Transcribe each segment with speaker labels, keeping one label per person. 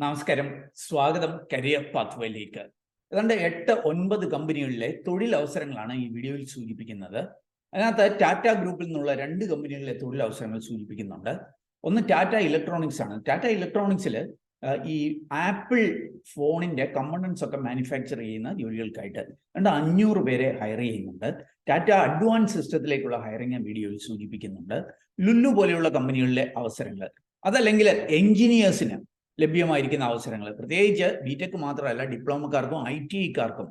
Speaker 1: നമസ്കാരം, സ്വാഗതം കരിയർ പാത്വേയിലേക്ക്. ഏതാണ്ട് 8-9 കമ്പനികളിലെ തൊഴിലവസരങ്ങളാണ് ഈ വീഡിയോയിൽ സൂചിപ്പിക്കുന്നത്. അതിനകത്ത് ടാറ്റ ഗ്രൂപ്പിൽ നിന്നുള്ള 2 കമ്പനികളിലെ തൊഴിലവസരങ്ങൾ സൂചിപ്പിക്കുന്നുണ്ട്. ഒന്ന് ടാറ്റ ഇലക്ട്രോണിക്സ് ആണ്. ടാറ്റ ഇലക്ട്രോണിക്സിൽ ഈ ആപ്പിൾ ഫോണിന്റെ കമ്പോണൻസ് ഒക്കെ മാനുഫാക്ചർ ചെയ്യുന്ന ജോലികൾക്കായിട്ട് 500 പേരെ ഹയർ ചെയ്യുന്നുണ്ട്. ടാറ്റ അഡ്വാൻസ് സിസ്റ്റത്തിലേക്കുള്ള ഹയറിംഗ് വീഡിയോയിൽ സൂചിപ്പിക്കുന്നുണ്ട്. ലുല്ലു പോലെയുള്ള കമ്പനികളിലെ അവസരങ്ങൾ, അതല്ലെങ്കിൽ എഞ്ചിനീയേഴ്സിന് ലഭ്യമായിരിക്കുന്ന അവസരങ്ങൾ, പ്രത്യേകിച്ച് ബിടെക് മാത്രമല്ല ഡിപ്ലോമക്കാർക്കും ITIക്കാർക്കും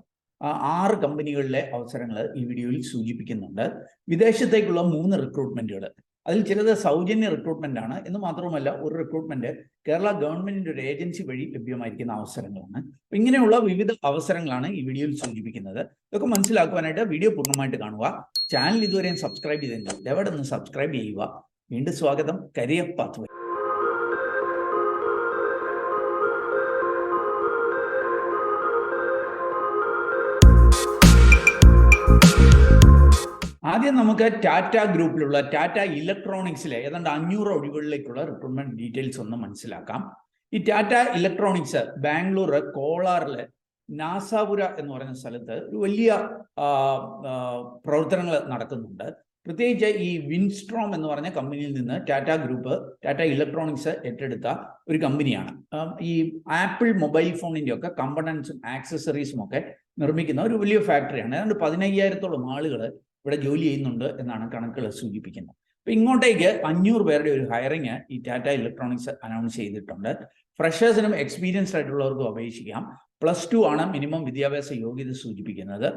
Speaker 1: 6 കമ്പനികളിലെ അവസരങ്ങൾ ഈ വീഡിയോയിൽ സൂചിപ്പിക്കുന്നുണ്ട്. വിദേശത്തേക്കുള്ള 3 റിക്രൂട്ട്മെന്റുകൾ, അതിൽ ചിലത് സൗജന്യ റിക്രൂട്ട്മെന്റ് ആണ് എന്ന് മാത്രമല്ല, ഒരു റിക്രൂട്ട്മെന്റ് കേരള ഗവൺമെന്റിന്റെ ഒരു ഏജൻസി വഴി ലഭ്യമായിരിക്കുന്ന അവസരങ്ങളാണ്. അപ്പൊ ഇങ്ങനെയുള്ള വിവിധ അവസരങ്ങളാണ് ഈ വീഡിയോയിൽ സൂചിപ്പിക്കുന്നത്. ഇതൊക്കെ മനസ്സിലാക്കുവാനായിട്ട് വീഡിയോ പൂർണ്ണമായിട്ട് കാണുക. ചാനൽ ഇതുവരെയും സബ്സ്ക്രൈബ് ചെയ്തിട്ടുണ്ട്, ദയവായിട്ട് ഒന്ന് സബ്സ്ക്രൈബ് ചെയ്യുക. വീണ്ടും സ്വാഗതം കരിയർ പാത്വേ. ആദ്യം നമുക്ക് ടാറ്റ ഗ്രൂപ്പിലുള്ള ടാറ്റ ഇലക്ട്രോണിക്സിലെ ഏതാണ്ട് 500 ഒഴിവുകളിലേക്കുള്ള റിക്രൂട്ട്മെന്റ് ഡീറ്റെയിൽസ് ഒന്ന് മനസ്സിലാക്കാം. ഈ ടാറ്റ ഇലക്ട്രോണിക്സ് ബാംഗ്ലൂർ കോളാറിലെ നാസാപുര എന്ന് പറയുന്ന സ്ഥലത്ത് ഒരു വലിയ പ്രവർത്തനങ്ങൾ നടക്കുന്നുണ്ട്. പ്രത്യേകിച്ച് ഈ വിൻസ്ട്രോം എന്ന് പറഞ്ഞ കമ്പനിയിൽ നിന്ന് ടാറ്റ ഗ്രൂപ്പ് ടാറ്റ ഇലക്ട്രോണിക്സ് ഏറ്റെടുത്ത ഒരു കമ്പനിയാണ്. ഈ ആപ്പിൾ മൊബൈൽ ഫോണിന്റെ ഒക്കെ കമ്പണൻസും ആക്സസറീസും ഒക്കെ നിർമ്മിക്കുന്ന ഒരു വലിയ ഫാക്ടറിയാണ്. ഏതാണ്ട് 15,000-ഓളം ആളുകൾ ഇവിടെ ജോലി ചെയ്യുന്നുണ്ട് എന്നാണ് കണക്കുകൾ സൂചിപ്പിക്കുന്നത്. അപ്പൊ ഇങ്ങോട്ടേക്ക് 500 പേരുടെ ഒരു ഹയറിങ് ഈ ടാറ്റ ഇലക്ട്രോണിക്സ് അനൗൺസ് ചെയ്തിട്ടുണ്ട്. ഫ്രഷേഴ്സിനും എക്സ്പീരിയൻസ്ഡ് ആയിട്ടുള്ളവർക്കും അപേക്ഷിക്കാം. +2 ആണ് മിനിമം വിദ്യാഭ്യാസ യോഗ്യത സൂചിപ്പിക്കുന്നത്.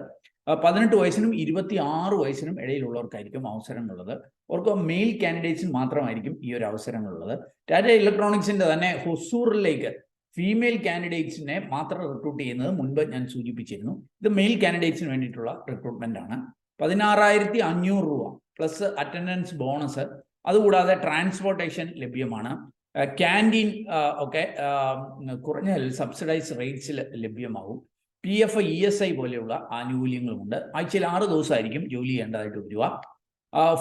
Speaker 1: 18 വയസ്സിനും 26 വയസ്സിനും ഇടയിലുള്ളവർക്കായിരിക്കും അവസരങ്ങളുള്ളത്. അവർക്ക് മെയിൽ കാൻഡിഡേറ്റ്സിന് മാത്രമായിരിക്കും ഈ ഒരു അവസരങ്ങളുള്ളത്. ടാറ്റ ഇലക്ട്രോണിക്സിന്റെ തന്നെ ഹൊസൂറിലേക്ക് ഫീമെയിൽ കാൻഡിഡേറ്റ്സിനെ മാത്രം റിക്രൂട്ട് ചെയ്യുന്നത് മുൻപ് ഞാൻ സൂചിപ്പിച്ചിരുന്നു. ഇത് മെയിൽ കാൻഡിഡേറ്റ്സിന് വേണ്ടിയിട്ടുള്ള റിക്രൂട്ട്മെന്റ് ആണ്. 16,500 രൂപ പ്ലസ് അറ്റൻഡൻസ് ബോണസ്, അതുകൂടാതെ ട്രാൻസ്പോർട്ടേഷൻ ലഭ്യമാണ്. ക്യാൻറ്റീൻ ഒക്കെ കുറഞ്ഞ സബ്സിഡൈസ് റേറ്റ്സിൽ ലഭ്യമാവും. PF ESI പോലെയുള്ള ആനുകൂല്യങ്ങളുമുണ്ട്. ആഴ്ചയിൽ 6 ദിവസമായിരിക്കും ജോലി ചെയ്യേണ്ടതായിട്ട് വരിക.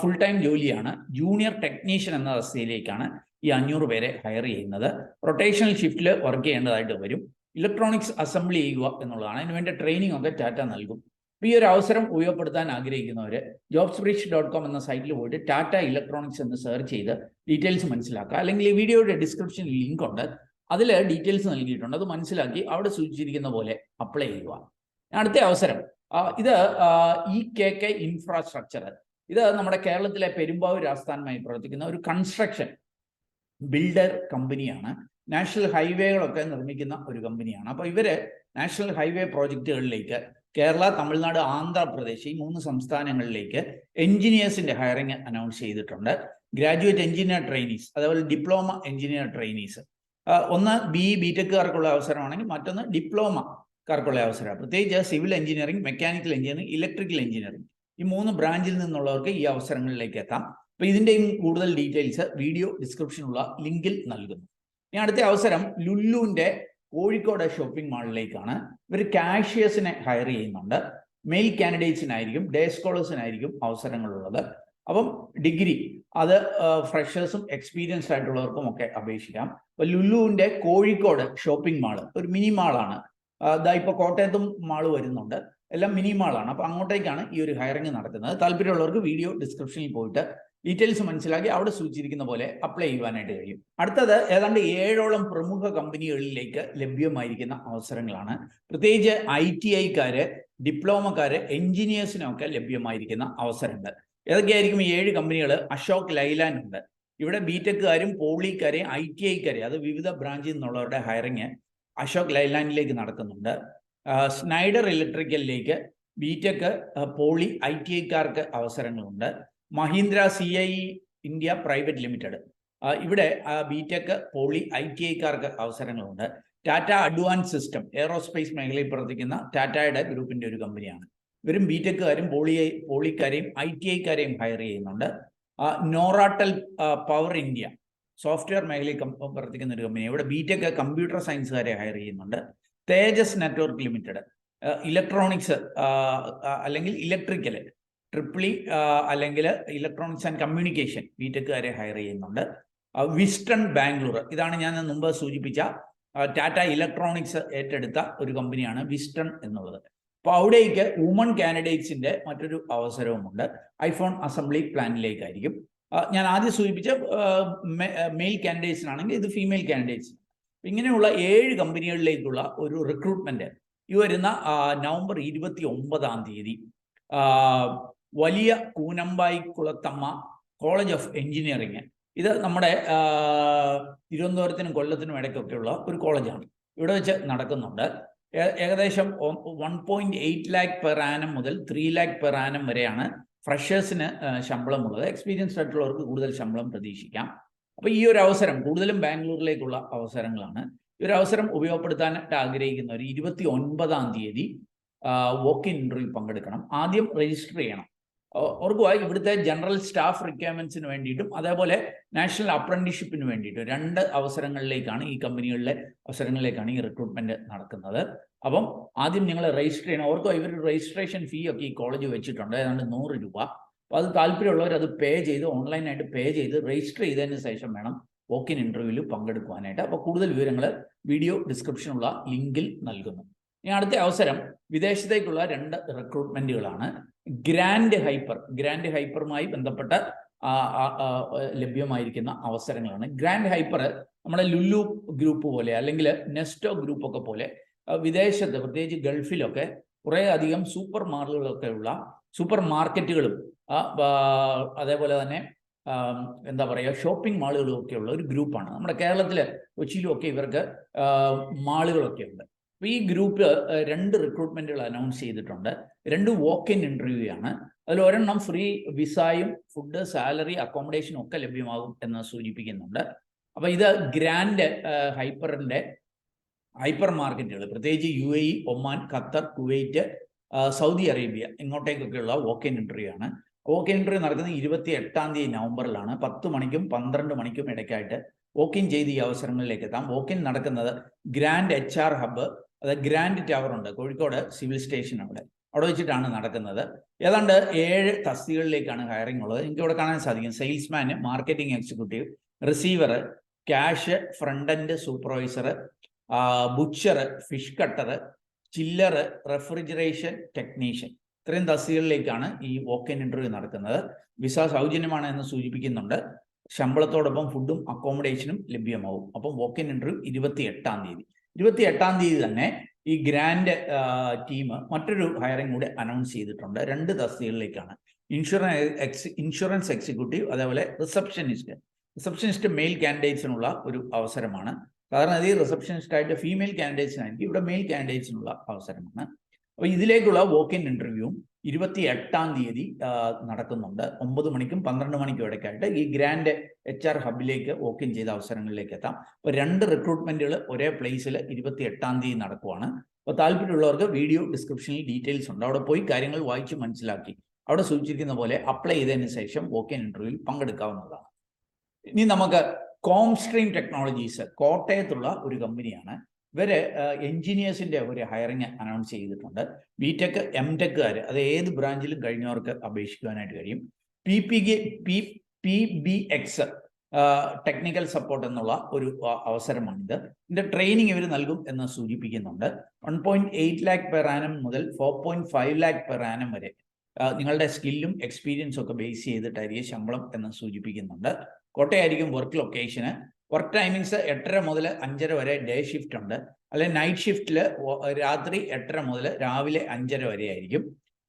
Speaker 1: ഫുൾ ടൈം ജോലിയാണ്. ജൂനിയർ ടെക്നീഷ്യൻ എന്ന അവസ്ഥയിലേക്കാണ് ഈ 500 പേരെ ഹയർ ചെയ്യുന്നത്. റൊട്ടേഷണൽ ഷിഫ്റ്റിൽ വർക്ക് ചെയ്യേണ്ടതായിട്ട് വരും. ഇലക്ട്രോണിക്സ് അസംബ്ലി ചെയ്യുക എന്നുള്ളതാണ്. അതിനുവേണ്ടി ട്രെയിനിങ് ഒക്കെ ടാറ്റ നൽകും. ഈ ഒരു അവസരം ഉപയോഗപ്പെടുത്താൻ ആഗ്രഹിക്കുന്നവർ jobsbridge.com എന്ന സൈറ്റിൽ പോയിട്ട് ടാറ്റ ഇലക്ട്രോണിക്സ് എന്ന് സെർച്ച് ചെയ്ത് ഡീറ്റെയിൽസ് മനസ്സിലാക്കുക. അല്ലെങ്കിൽ ഈ വീഡിയോയുടെ ഡിസ്ക്രിപ്ഷനിൽ ലിങ്ക് ഉണ്ട്, അതിൽ ഡീറ്റെയിൽസ് നൽകിയിട്ടുണ്ട്. അത് മനസ്സിലാക്കി അവിടെ സൂചിച്ചിരിക്കുന്ന പോലെ അപ്ലൈ ചെയ്യുക. അടുത്ത അവസരം ഇത് EKK ഇൻഫ്രാസ്ട്രക്ചർ. ഇത് നമ്മുടെ കേരളത്തിലെ പെരുമ്പാവൂർ ആസ്ഥാനമായി പ്രവർത്തിക്കുന്ന ഒരു കൺസ്ട്രക്ഷൻ ബിൽഡർ കമ്പനിയാണ്. നാഷണൽ ഹൈവേകളൊക്കെ നിർമ്മിക്കുന്ന ഒരു കമ്പനിയാണ്. അപ്പോൾ ഇവര് നാഷണൽ ഹൈവേ പ്രോജക്റ്റുകളിലേക്ക് കേരള, തമിഴ്നാട്, ആന്ധ്രാപ്രദേശ് ഈ 3 സംസ്ഥാനങ്ങളിലേക്ക് എഞ്ചിനീയേഴ്സിന്റെ ഹയറിംഗ് അനൗൺസ് ചെയ്തിട്ടുണ്ട്. ഗ്രാജുവേറ്റ് എഞ്ചിനീയർ ട്രെയിനീസ്, അതേപോലെ ഡിപ്ലോമ എഞ്ചിനീയർ ട്രെയിനീസ്. ഒന്ന് BTECകാർക്കുള്ള അവസരമാണെങ്കിൽ മറ്റൊന്ന് ഡിപ്ലോമക്കാർക്കുള്ള അവസരമാണ്. പ്രത്യേകിച്ച് civil engineering, mechanical engineering, electrical engineering ഈ 3 ബ്രാഞ്ചിൽ നിന്നുള്ളവർക്ക് ഈ അവസരങ്ങളിലേക്ക് എത്താം. അപ്പോൾ ഇതിൻ്റെയും കൂടുതൽ ഡീറ്റെയിൽസ് വീഡിയോ ഡിസ്ക്രിപ്ഷനുള്ള ലിങ്കിൽ നൽകുന്നു. ഇനി അടുത്ത അവസരം ലുല്ലുവിൻ്റെ കോഴിക്കോട് ഷോപ്പിംഗ് മാളിലേക്കാണ്. ഇവർ കാഷ്യസിനെ ഹയർ ചെയ്യുന്നുണ്ട്. മെയിൽ കാൻഡിഡേറ്റ്സിനായിരിക്കും, ഡേ സ്കോളേഴ്സിനായിരിക്കും അവസരങ്ങളുള്ളത്. അപ്പം ഡിഗ്രി അത് ഫ്രഷേഴ്സും എക്സ്പീരിയൻസ്ഡ് ആയിട്ടുള്ളവർക്കും ഒക്കെ അപേക്ഷിക്കാം. അപ്പോൾ ലുല്ലുവിൻ്റെ കോഴിക്കോട് ഷോപ്പിംഗ് മാള് ഒരു മിനി മാളാണ്. ഇപ്പോൾ കോട്ടയത്തും മാള് വരുന്നുണ്ട്, എല്ലാം മിനി മാളാണ്. അപ്പോൾ അങ്ങോട്ടേക്കാണ് ഈ ഒരു ഹയറിംഗ് നടക്കുന്നത്. താല്പര്യമുള്ളവർക്ക് വീഡിയോ ഡിസ്ക്രിപ്ഷനിൽ പോയിട്ട് ഡീറ്റെയിൽസ് മനസ്സിലാക്കി അവിടെ സൂചിച്ചിരിക്കുന്ന പോലെ അപ്ലൈ ചെയ്യുവാനായിട്ട് കഴിയും. അടുത്തത് ഏതാണ്ട് 7ഓളം പ്രമുഖ കമ്പനികളിലേക്ക് ലഭ്യമായിരിക്കുന്ന അവസരങ്ങളാണ്. പ്രത്യേകിച്ച് ITIക്കാര്, ഡിപ്ലോമക്കാര്, എഞ്ചിനീയേഴ്സിനൊക്കെ ലഭ്യമായിരിക്കുന്ന അവസരമുണ്ട്. ഏതൊക്കെയായിരിക്കും ഈ 7 കമ്പനികൾ? അശോക് ലൈലാൻഡ് ഉണ്ട്. ഇവിടെ BTECകാരും പോളിക്കാരെയും ITIക്കാരെയും, അത് വിവിധ ബ്രാഞ്ചിൽ നിന്നുള്ളവരുടെ ഹയറിങ് അശോക് ലൈലാൻഡിലേക്ക് നടക്കുന്നുണ്ട്. സ്നൈഡർ ഇലക്ട്രിക്കലിലേക്ക് BTEC, പോളി, ITIക്കാർക്ക് അവസരങ്ങളുണ്ട്. Mahindra CIE India private limited, ഇവിടെ BTEC, പോളി, ITIക്കാർക്ക് അവസരങ്ങളുണ്ട്. ടാറ്റ അഡ്വാൻസ് സിസ്റ്റം എയറോസ്പേസ് മേഖലയിൽ പ്രവർത്തിക്കുന്ന ടാറ്റയുടെ ഗ്രൂപ്പിന്റെ ഒരു കമ്പനിയാണ്. ഇവരും BTECകാരും പോളിക്കാരെയും ITIക്കാരെയും ഹയർ ചെയ്യുന്നുണ്ട്. നോറാട്ടൽ പവർ ഇന്ത്യ സോഫ്റ്റ്വെയർ മേഖലയിൽ പ്രവർത്തിക്കുന്ന ഒരു കമ്പനി, ഇവിടെ BTEC കമ്പ്യൂട്ടർ സയൻസുകാരെ ഹയർ ചെയ്യുന്നുണ്ട്. തേജസ് നെറ്റ്വർക്ക് ലിമിറ്റഡ് ഇലക്ട്രോണിക്സ് അല്ലെങ്കിൽ ഇലക്ട്രിക്കൽ ട്രിപ്പിളി അല്ലെങ്കിൽ ഇലക്ട്രോണിക്സ് ആൻഡ് കമ്മ്യൂണിക്കേഷൻ BTECകാരെ ഹയർ ചെയ്യുന്നുണ്ട്. വിസ്റ്റൺ ബാംഗ്ലൂർ, ഇതാണ് ഞാൻ മുമ്പ് സൂചിപ്പിച്ച ടാറ്റ ഇലക്ട്രോണിക്സ് ഏറ്റെടുത്ത ഒരു കമ്പനിയാണ് വിസ്റ്റൺ എന്നുള്ളത്. അപ്പോൾ അവിടേക്ക് വുമൺ കാൻഡിഡേറ്റ്സിൻ്റെ മറ്റൊരു അവസരവുമുണ്ട്. IPhone assembly പ്ലാനിലേക്കായിരിക്കും. ഞാൻ ആദ്യം സൂചിപ്പിച്ച മെയിൽ കാൻഡിഡേറ്റ്സിനാണെങ്കിൽ ഇത് ഫീമെയിൽ കാൻഡിഡേറ്റ്സ്. ഇങ്ങനെയുള്ള 7 കമ്പനികളിലേക്കുള്ള ഒരു റിക്രൂട്ട്മെൻറ്റ് ഈ വരുന്ന നവംബർ 29 വലിയ കൂനമ്പായി കുളത്തമ്മ കോളേജ് ഓഫ് എഞ്ചിനീയറിംഗ്, ഇത് നമ്മുടെ തിരുവനന്തപുരത്തിനും കൊല്ലത്തിനും ഇടയ്ക്കൊക്കെയുള്ള ഒരു കോളേജാണ്, ഇവിടെ വെച്ച് നടക്കുന്നുണ്ട്. ഏകദേശം 1.8 lakh പെർ ആനം മുതൽ 3 lakh പെർ ആനം വരെയാണ് ഫ്രഷേഴ്സിന് ശമ്പളമുള്ളത്. എക്സ്പീരിയൻസ്ഡ് ആയിട്ടുള്ളവർക്ക് കൂടുതൽ ശമ്പളം പ്രതീക്ഷിക്കാം. അപ്പോൾ ഈ ഒരു അവസരം കൂടുതലും ബാംഗ്ലൂരിലേക്കുള്ള അവസരങ്ങളാണ്. ഈ ഒരു അവസരം ഉപയോഗപ്പെടുത്താനായിട്ട് ആഗ്രഹിക്കുന്നവർ 29 വോക്ക് ഇൻ ഇൻ്റർവ്യൂ പങ്കെടുക്കണം. ആദ്യം രജിസ്റ്റർ ചെയ്യണം. ഓർക്കുക, ഇവിടുത്തെ ജനറൽ സ്റ്റാഫ് റിക്വയർമെൻറ്റ്സിന് വേണ്ടിയിട്ടും അതേപോലെ നാഷണൽ അപ്രന്റീഷിപ്പിന് വേണ്ടിയിട്ടും 2 അവസരങ്ങളിലേക്കാണ്, ഈ കമ്പനികളിലെ അവസരങ്ങളിലേക്കാണ് ഈ റിക്രൂട്ട്മെൻറ്റ് നടക്കുന്നത്. അപ്പം ആദ്യം നിങ്ങൾ രജിസ്റ്റർ ചെയ്യണം. ഓർക്കുക, ഇവർ രജിസ്ട്രേഷൻ ഫീ ഒക്കെ ഈ കോളേജ് വെച്ചിട്ടുണ്ട്, ഏതാണ്ട് 100 രൂപ. അപ്പോൾ അത് താല്പര്യമുള്ളവർ അത് പേ ചെയ്ത് ഓൺലൈനായിട്ട് പേ ചെയ്ത് രജിസ്റ്റർ ചെയ്തതിന് ശേഷം വേണം വോക്ക് ഇൻ ഇൻ്റർവ്യൂവിൽ പങ്കെടുക്കുവാനായിട്ട്. അപ്പോൾ കൂടുതൽ വിവരങ്ങൾ വീഡിയോ ഡിസ്ക്രിപ്ഷനുള്ള ലിങ്കിൽ നൽകുന്നു. ഇനി അടുത്ത അവസരം വിദേശത്തേക്കുള്ള 2 റിക്രൂട്ട്മെൻറ്റുകളാണ്. ഗ്രാൻഡ് ഹൈപ്പറുമായി ബന്ധപ്പെട്ട ലഭ്യമായിരിക്കുന്ന അവസരങ്ങളാണ്. ഗ്രാൻഡ് ഹൈപ്പർ നമ്മുടെ ലുലു ഗ്രൂപ്പ് പോലെ അല്ലെങ്കിൽ നെസ്റ്റോ ഗ്രൂപ്പ് ഒക്കെ പോലെ വിദേശത്ത്, പ്രത്യേകിച്ച് ഗൾഫിലൊക്കെ കുറേ അധികം സൂപ്പർ മാർക്കറ്റുകളും അതേപോലെ തന്നെ എന്താ പറയുക, ഷോപ്പിംഗ് മാളുകളും ഒക്കെ ഉള്ള ഒരു ഗ്രൂപ്പാണ്. നമ്മുടെ കേരളത്തിൽ കൊച്ചിയിലും ഒക്കെ ഇവർക്ക് മാളുകളൊക്കെ ഉണ്ട്. അപ്പോൾ ഈ ഗ്രൂപ്പ് 2 റിക്രൂട്ട്മെൻറ്റുകൾ അനൗൺസ് ചെയ്തിട്ടുണ്ട്. 2 വോക്ക് ഇൻ ഇൻ്റർവ്യൂ ആണ്. അതിൽ ഒരെണ്ണം ഫ്രീ വിസയും ഫുഡ്, സാലറി, അക്കോമഡേഷനും ഒക്കെ ലഭ്യമാകും എന്ന് സൂചിപ്പിക്കുന്നുണ്ട്. അപ്പോൾ ഇത് ഗ്രാൻഡ് ഹൈപ്പർ മാർക്കറ്റുകൾ, പ്രത്യേകിച്ച് UAE, Oman, Qatar, Kuwait, Saudi Arabia, ഇങ്ങോട്ടേക്കൊക്കെയുള്ള വോക്ക് ഇൻ ഇൻ്റർവ്യൂ ആണ്. വോക്ക് ഇൻ ഇൻ്റർവ്യൂ നടക്കുന്നത് 28 നവംബറിലാണ്. 10 മണിക്കും 12 മണിക്കും ഇടയ്ക്കായിട്ട് വോക്ക് ഇൻ ചെയ്ത് ഈ അവസരങ്ങളിലേക്ക് എത്താം. വോക്ക് ഇൻ നടക്കുന്നത് ഗ്രാൻഡ് HR ഹബ്ബ്, അതായത് ഗ്രാൻഡ് ടവർ ഉണ്ട് കോഴിക്കോട് സിവിൽ സ്റ്റേഷൻ, അവിടെ വെച്ചിട്ടാണ് നടക്കുന്നത്. ഏതാണ്ട് 7 തസ്തികകളിലേക്കാണ് ഹയറിംഗ് ഉള്ളത്. നിങ്ങൾക്ക് ഇവിടെ കാണാൻ സാധിക്കും. Salesman, marketing executive, receiver, cash front end supervisor, butcher, fish cutter, chiller, refrigeration technician, ഇത്രയും തസ്തികകളിലേക്കാണ് ഈ വോക്ക് ഇൻ ഇൻ്റർവ്യൂ നടക്കുന്നത്. വിസ സൗജന്യമാണ് എന്ന് സൂചിപ്പിക്കുന്നുണ്ട്. ശമ്പളത്തോടൊപ്പം ഫുഡും അക്കോമഡേഷനും ലഭ്യമാവും. അപ്പം വോക്ക് ഇൻ ഇൻ്റർവ്യൂ 28 തന്നെ ഈ ഗ്രാൻഡ് ടീം മറ്റൊരു ഹയറിംഗ് കൂടെ അനൗൺസ് ചെയ്തിട്ടുണ്ട്. 2 തസ്തികകളിലേക്കാണ്. ഇൻഷുറൻസ് എക്സിക്യൂട്ടീവ്, അതേപോലെ റിസപ്ഷനിസ്റ്റ് മെയിൽ കാൻഡിഡേറ്റ്സിനുള്ള ഒരു അവസരമാണ്. സാധാരണ ഈ റിസപ്ഷനിസ്റ്റായിട്ട് ഫീമെയിൽ കാൻഡിഡേറ്റ്സിനായിരിക്കും, ഇവിടെ മെയിൽ കാൻഡിഡേറ്റ്സിനുള്ള അവസരമാണ്. അപ്പോൾ ഇതിലേക്കുള്ള വോക്ക് ഇൻ ഇൻ്റർവ്യൂവും 28 നടക്കുന്നുണ്ട്. 9 മണിക്കും 12 മണിക്കും ഇടയ്ക്കായിട്ട് ഈ ഗ്രാൻഡ് HR ഹബിലേക്ക് വോക്ക് ഇൻ ചെയ്ത അവസരങ്ങളിലേക്ക് എത്താം. അപ്പോൾ 2 റിക്രൂട്ട്മെൻറ്റുകൾ ഒരേ പ്ലേസിൽ 28 നടക്കുവാണ്. അപ്പോൾ താല്പര്യമുള്ളവർക്ക് വീഡിയോ ഡിസ്ക്രിപ്ഷനിൽ ഡീറ്റെയിൽസ് ഉണ്ട്, അവിടെ പോയി കാര്യങ്ങൾ വായിച്ച് മനസ്സിലാക്കി അവിടെ സൂചിച്ചിരിക്കുന്ന പോലെ അപ്ലൈ ചെയ്തതിന് ശേഷം വോക്ക് ഇൻ ഇൻ്റർവ്യൂവിൽ പങ്കെടുക്കാവുന്നതാണ്. ഇനി നമുക്ക് കോംസ്ട്രീം ടെക്നോളജീസ്, കോട്ടയത്തുള്ള ഒരു കമ്പനിയാണ്. ഇവര് എഞ്ചിനീയേഴ്സിൻ്റെ ഒരു ഹയറിംഗ് അനൗൺസ് ചെയ്തിട്ടുണ്ട്. BTech, MTech അത് ഏത് ബ്രാഞ്ചിലും കഴിഞ്ഞവർക്ക് അപേക്ഷിക്കുവാനായിട്ട് കഴിയും. PBX ടെക്നിക്കൽ സപ്പോർട്ട് എന്നുള്ള ഒരു അവസരമാണിത്. ഇതിൻ്റെ ട്രെയിനിങ് ഇവർ നൽകും എന്ന് സൂചിപ്പിക്കുന്നുണ്ട്. 1.8 lakh പെർ ആനം മുതൽ 4.5 lakh പെർ ആനം വരെ നിങ്ങളുടെ സ്കില്ലും എക്സ്പീരിയൻസും ഒക്കെ ബേസ് ചെയ്തിട്ടായിരിക്കും ശമ്പളം എന്ന് സൂചിപ്പിക്കുന്നുണ്ട്. കോട്ടയായിരിക്കും വർക്ക് ലൊക്കേഷന്. വർക്ക് ടൈമിങ്സ് 8:30 മുതൽ 5:30 വരെ ഡേ ഷിഫ്റ്റ് ഉണ്ട്. അല്ലെങ്കിൽ നൈറ്റ് ഷിഫ്റ്റിൽ രാത്രി 8:30 മുതൽ രാവിലെ 5:30 വരെ ആയിരിക്കും.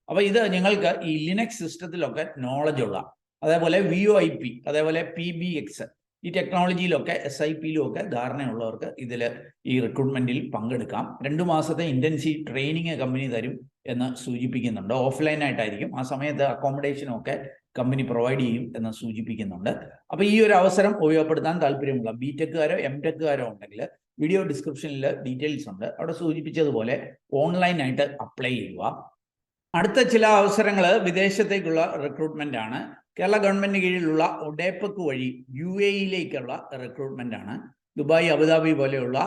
Speaker 1: അപ്പോൾ ഇത് നിങ്ങൾക്ക് ഈ ലിനക്സ് സിസ്റ്റത്തിലൊക്കെ നോളജുള്ള, അതേപോലെ VoIP, അതേപോലെ PBX ഈ ടെക്നോളജിയിലൊക്കെ SIPയിലും ഒക്കെ ധാരണയുള്ളവർക്ക് ഇതിൽ ഈ റിക്രൂട്ട്മെൻറ്റിൽ പങ്കെടുക്കാം. 2 മാസത്തെ ഇൻറ്റൻസീവ് ട്രെയിനിങ് കമ്പനി തരും എന്ന് സൂചിപ്പിക്കുന്നുണ്ട്. ഓഫ്ലൈനായിട്ടായിരിക്കും. ആ സമയത്ത് അക്കോമഡേഷനും ഒക്കെ കമ്പനി പ്രൊവൈഡ് ചെയ്യും എന്ന് സൂചിപ്പിക്കുന്നുണ്ട്. അപ്പോൾ ഈ ഒരു അവസരം ഉപയോഗപ്പെടുത്താൻ താല്പര്യമുള്ള BTechകാരോ MTechകാരോ ഉണ്ടെങ്കിൽ വീഡിയോ ഡിസ്ക്രിപ്ഷനിൽ ഡീറ്റെയിൽസ് ഉണ്ട്, അവിടെ സൂചിപ്പിച്ചതുപോലെ ഓൺലൈനായിട്ട് അപ്ലൈ ചെയ്യുക. അടുത്ത ചില അവസരങ്ങൾ വിദേശത്തേക്കുള്ള റിക്രൂട്ട്മെൻ്റ് ആണ്. കേരള ഗവൺമെൻറ് കീഴിലുള്ള ഒഡേപെക് വഴി UAEയിലേക്കുള്ള റിക്രൂട്ട്മെൻ്റ് ആണ്. ദുബായ്, അബുദാബി പോലെയുള്ള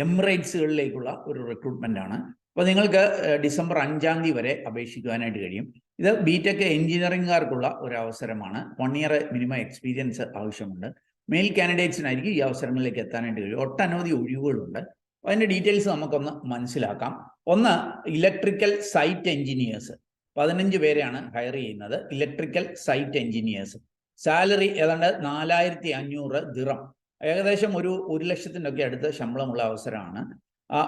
Speaker 1: എമിറേറ്റ്സുകളിലേക്കുള്ള ഒരു റിക്രൂട്ട്മെൻ്റ് ആണ്. അപ്പോൾ നിങ്ങൾക്ക് ഡിസംബർ 5 വരെ അപേക്ഷിക്കുവാനായിട്ട് കഴിയും. ഇത് BTech എഞ്ചിനീയറിംഗുകാർക്കുള്ള ഒരു അവസരമാണ്. 1 year മിനിമം എക്സ്പീരിയൻസ് ആവശ്യമുണ്ട്. മെയിൽ കാൻഡിഡേറ്റ്സിനായിരിക്കും ഈ അവസരങ്ങളിലേക്ക് എത്താനായിട്ട് കഴിയും. ഒട്ടനവധി ഒഴിവുകളുണ്ട്. അതിൻ്റെ ഡീറ്റെയിൽസ് നമുക്കൊന്ന് മനസ്സിലാക്കാം. ഒന്ന്, ഇലക്ട്രിക്കൽ സൈറ്റ് എഞ്ചിനീയേഴ്സ് 15 പേരെയാണ് ഹയർ ചെയ്യുന്നത്. Electrical site engineers. സാലറി ഏതാണ്ട് 4500 ദിറം, ഏകദേശം ഒരു 1,00,000 അടുത്ത് ശമ്പളമുള്ള അവസരമാണ്.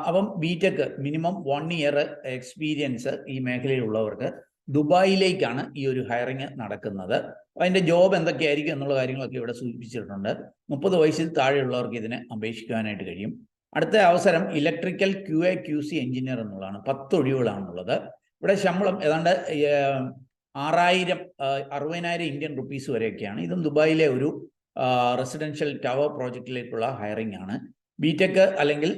Speaker 1: അപ്പം ബിടെക് മിനിമം 1 ഇയർ എക്സ്പീരിയൻസ് ഈ മേഖലയിലുള്ളവർക്ക് ദുബായിലേക്കാണ് ഈ ഒരു ഹയറിങ് നടക്കുന്നത്. അതിൻ്റെ ജോബ് എന്തൊക്കെയായിരിക്കും എന്നുള്ള കാര്യങ്ങളൊക്കെ ഇവിടെ സൂചിപ്പിച്ചിട്ടുണ്ട്. 30 വയസ്സിൽ താഴെയുള്ളവർക്ക് ഇതിനെ അപേക്ഷിക്കാനായിട്ട് കഴിയും. അടുത്ത അവസരം ഇലക്ട്രിക്കൽ QA/QC എഞ്ചിനീയർ എന്നുള്ളതാണ്. 10 ഒഴിവുകളാണുള്ളത്. ഇവിടെ ശമ്പളം ഏതാണ്ട് 60,000 ഇന്ത്യൻ റുപ്പീസ് വരെയൊക്കെയാണ്. ഇതും ദുബായിലെ ഒരു റെസിഡൻഷ്യൽ ടവർ പ്രോജക്റ്റിലേക്കുള്ള ഹയറിംഗ് ആണ്. ബിടെക് അല്ലെങ്കിൽ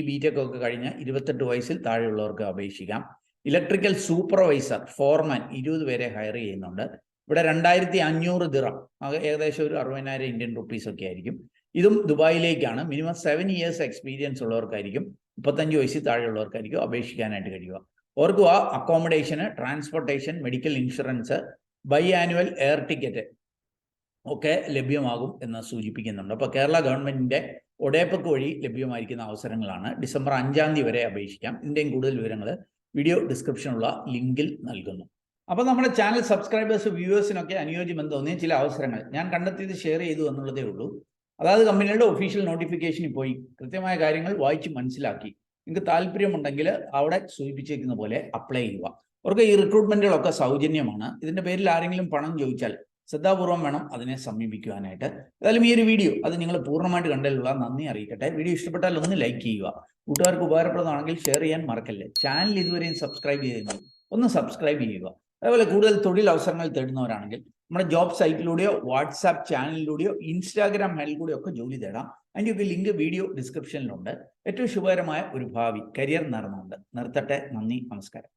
Speaker 1: ബിടെക് ഒക്കെ കഴിഞ്ഞ് 28 വയസ്സിൽ താഴെയുള്ളവർക്ക് അപേക്ഷിക്കാം. ഇലക്ട്രിക്കൽ സൂപ്പർവൈസർ ഫോർമാൻ 20 പേരെ ഹയർ ചെയ്യുന്നുണ്ട്. ഇവിടെ 2500 ദിറം, ഏകദേശം ഒരു 60,000 ഇന്ത്യൻ റുപ്പീസ് ഒക്കെ ആയിരിക്കും. ഇതും ദുബായിലേക്കാണ്. മിനിമം 7 ഇയേഴ്സ് എക്സ്പീരിയൻസ് ഉള്ളവർക്കായിരിക്കും, 35 വയസ്സിൽ താഴെയുള്ളവർക്കായിരിക്കും അപേക്ഷിക്കാനായിട്ട് കഴിയുക. ഓർക്കുക, അക്കോമഡേഷന്, transportation, medical insurance, biannual air ticket ഒക്കെ ലഭ്യമാകും എന്ന് സൂചിപ്പിക്കുന്നുണ്ട്. അപ്പോൾ കേരള ഗവൺമെൻറ്റിൻ്റെ ഒഡേപക് വഴി ലഭ്യമായിരിക്കുന്ന അവസരങ്ങളാണ്. ഡിസംബർ 5-ാം തീയതി വരെ അപേക്ഷിക്കാം. ഇതിൻ്റെയും കൂടുതൽ വിവരങ്ങൾ വീഡിയോ ഡിസ്ക്രിപ്ഷനുള്ള ലിങ്കിൽ നൽകുന്നു. അപ്പോൾ നമ്മുടെ ചാനൽ സബ്സ്ക്രൈബേഴ്സ്, വ്യൂവേഴ്സിനൊക്കെ അനുയോജ്യമെന്ന് തോന്നിയ ചില അവസരങ്ങൾ ഞാൻ കണ്ടെത്തിയത് ഷെയർ ചെയ്തു എന്നുള്ളതേ ഉള്ളൂ. അതായത് കമ്പനികളുടെ ഒഫീഷ്യൽ നോട്ടിഫിക്കേഷനിൽ പോയി കൃത്യമായ കാര്യങ്ങൾ വായിച്ച് മനസ്സിലാക്കി നിങ്ങൾക്ക് താല്പര്യമുണ്ടെങ്കിൽ അവിടെ സൂചിപ്പിച്ചിരിക്കുന്ന പോലെ അപ്ലൈ ചെയ്യുക. അവർക്ക് ഈ റിക്രൂട്ട്മെൻറ്റുകളൊക്കെ സൗജന്യമാണ്. ഇതിൻ്റെ പേരിൽ ആരെങ്കിലും പണം ചോദിച്ചാൽ ശ്രദ്ധാപൂർവം വേണം അതിനെ സമീപിക്കുവാനായിട്ട്. ഏതായാലും ഈ ഒരു വീഡിയോ അത് നിങ്ങൾ പൂർണ്ണമായിട്ട് കണ്ടതിലുള്ള നന്ദി അറിയിക്കട്ടെ. വീഡിയോ ഇഷ്ടപ്പെട്ടാൽ ഒന്ന് ലൈക്ക് ചെയ്യുക. കൂട്ടുകാർക്ക് ഉപകാരപ്രദമാണെങ്കിൽ ഷെയർ ചെയ്യാൻ മറക്കല്ലേ. ചാനൽ ഇതുവരെയും സബ്സ്ക്രൈബ് ചെയ്തിരുന്നു ഒന്ന് സബ്സ്ക്രൈബ് ചെയ്യുക. അതേപോലെ കൂടുതൽ തൊഴിൽ അവസരങ്ങൾ തേടുന്നവരാണെങ്കിൽ നമ്മുടെ ജോബ് സൈറ്റിലൂടെയോ വാട്സാപ്പ് ചാനലിലൂടെയോ ഇൻസ്റ്റാഗ്രാം ഹാൻഡിലൂടെയോ ഒക്കെ ജോലി തേടാം. അതിൻ്റെയൊക്കെ ലിങ്ക് വീഡിയോ ഡിസ്ക്രിപ്ഷനിലുണ്ട്. ഏറ്റവും ശുഭകരമായ ഒരു ഭാവി കരിയർ നേർന്നുകൊണ്ട് നിർത്തട്ടെ. നന്ദി, നമസ്കാരം.